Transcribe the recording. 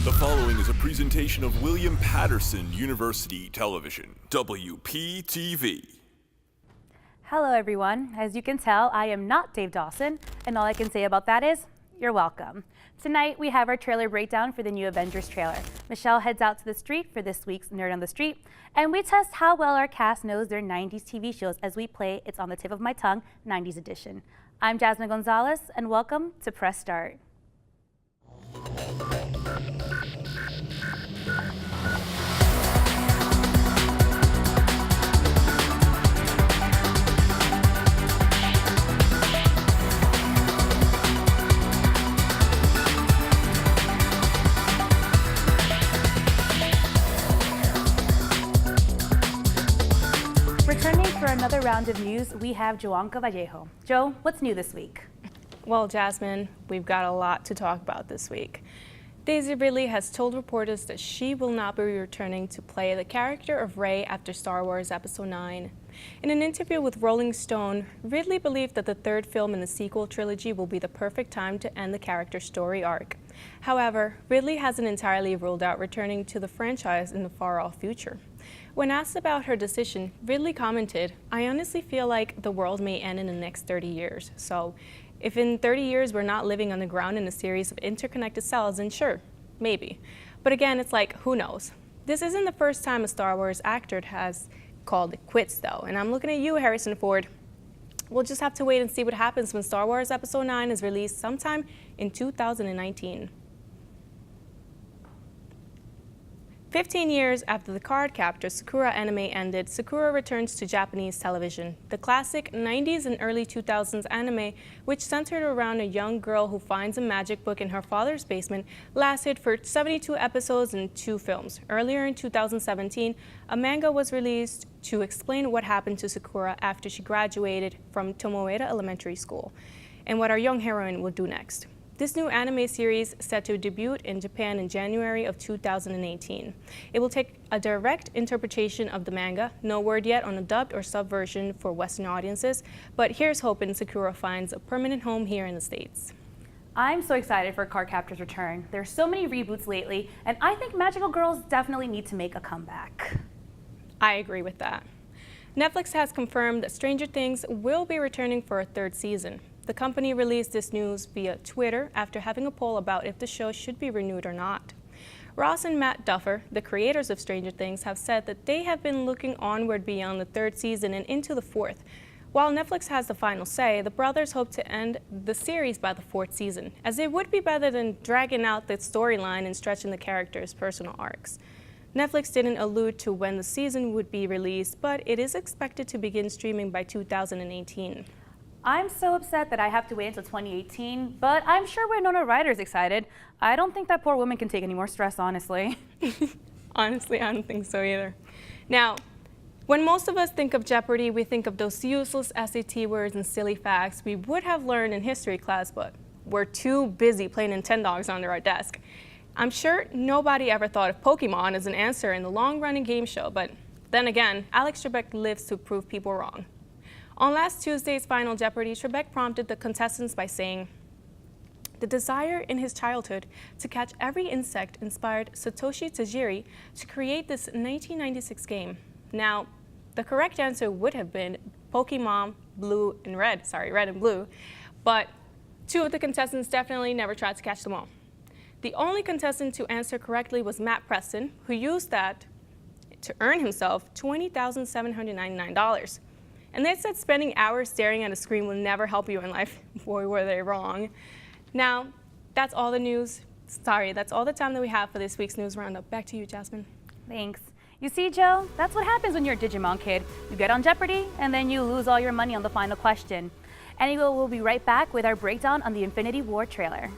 The following is a presentation of William Patterson University Television, WPTV. Hello everyone. As you can tell, I am not Dave Dawson, and all I can say about that is, you're welcome. Tonight we have our trailer breakdown for the new Avengers trailer. Michelle heads out to the street for this week's Nerd on the Street, and we test how well our cast knows their 90s TV shows as we play It's on the Tip of My Tongue 90s edition. I'm Jasmin Gonzalez, and welcome to Press Start. Returning for another round of news, we have Johanca Vallejo. Jo, what's new this week? Well, Jasmin, we've got a lot to talk about this week. Daisy Ridley has told reporters that she will not be returning to play the character of Rey after Star Wars Episode 9. In an interview with Rolling Stone, Ridley believed that the third film in the sequel trilogy will be the perfect time to end the character's story arc. However, Ridley hasn't entirely ruled out returning to the franchise in the far-off future. When asked about her decision, Ridley commented, "I honestly feel like the world may end in the next 30 years. So if in 30 years we're not living on the ground in a series of interconnected cells, then sure, maybe. But again, it's like, who knows? This isn't the first time a Star Wars actor has called it quits, though. And I'm looking at you, Harrison Ford. We'll just have to wait and see what happens when Star Wars Episode 9 is released sometime in 2019. 15 years after the Cardcaptor Sakura anime ended, Sakura returns to Japanese television. The classic 90s and early 2000s anime, which centered around a young girl who finds a magic book in her father's basement, lasted for 72 episodes and 2 films. Earlier in 2017, a manga was released to explain what happened to Sakura after she graduated from Tomoeda Elementary School, and what our young heroine will do next. This new anime series set to debut in Japan in January of 2018. It will take a direct interpretation of the manga. No word yet on a dubbed or sub version for Western audiences, but here's hoping Sakura finds a permanent home here in the States. I'm so excited for Cardcaptor's return. There's so many reboots lately, and I think magical girls definitely need to make a comeback. I agree with that. Netflix has confirmed that Stranger Things will be returning for a 3rd season. The company released this news via Twitter after having a poll about if the show should be renewed or not. Ross and Matt Duffer, the creators of Stranger Things, have said that they have been looking onward beyond the 3rd season and into the 4th. While Netflix has the final say, the brothers hope to end the series by the 4th season, as it would be better than dragging out the storyline and stretching the characters' personal arcs. Netflix didn't allude to when the season would be released, but it is expected to begin streaming by 2018. I'm so upset that I have to wait until 2018, but I'm sure Winona Ryder's excited. I don't think that poor woman can take any more stress, honestly. Honestly, I don't think so either. Now, when most of us think of Jeopardy, we think of those useless SAT words and silly facts we would have learned in history class, but we're too busy playing Nintendogs under our desk. I'm sure nobody ever thought of Pokemon as an answer in the long-running game show, but then again, Alex Trebek lives to prove people wrong. On last Tuesday's Final Jeopardy, Trebek prompted the contestants by saying, "The desire in his childhood to catch every insect inspired Satoshi Tajiri to create this 1996 game." Now, the correct answer would have been Pokemon Blue and Red, Red and Blue, but 2 of the contestants definitely never tried to catch them all. The only contestant to answer correctly was Matt Preston, who used that to earn himself $20,799. And they said spending hours staring at a screen will never help you in life. Boy, were they wrong. Now, that's all the news. Sorry, that's all the time that we have for this week's News Roundup. Back to you, Jasmin. Thanks. You see, Joe, that's what happens when you're a Digimon kid. You get on Jeopardy, and then you lose all your money on the final question. Anyway, we'll be right back with our breakdown on the Infinity War trailer.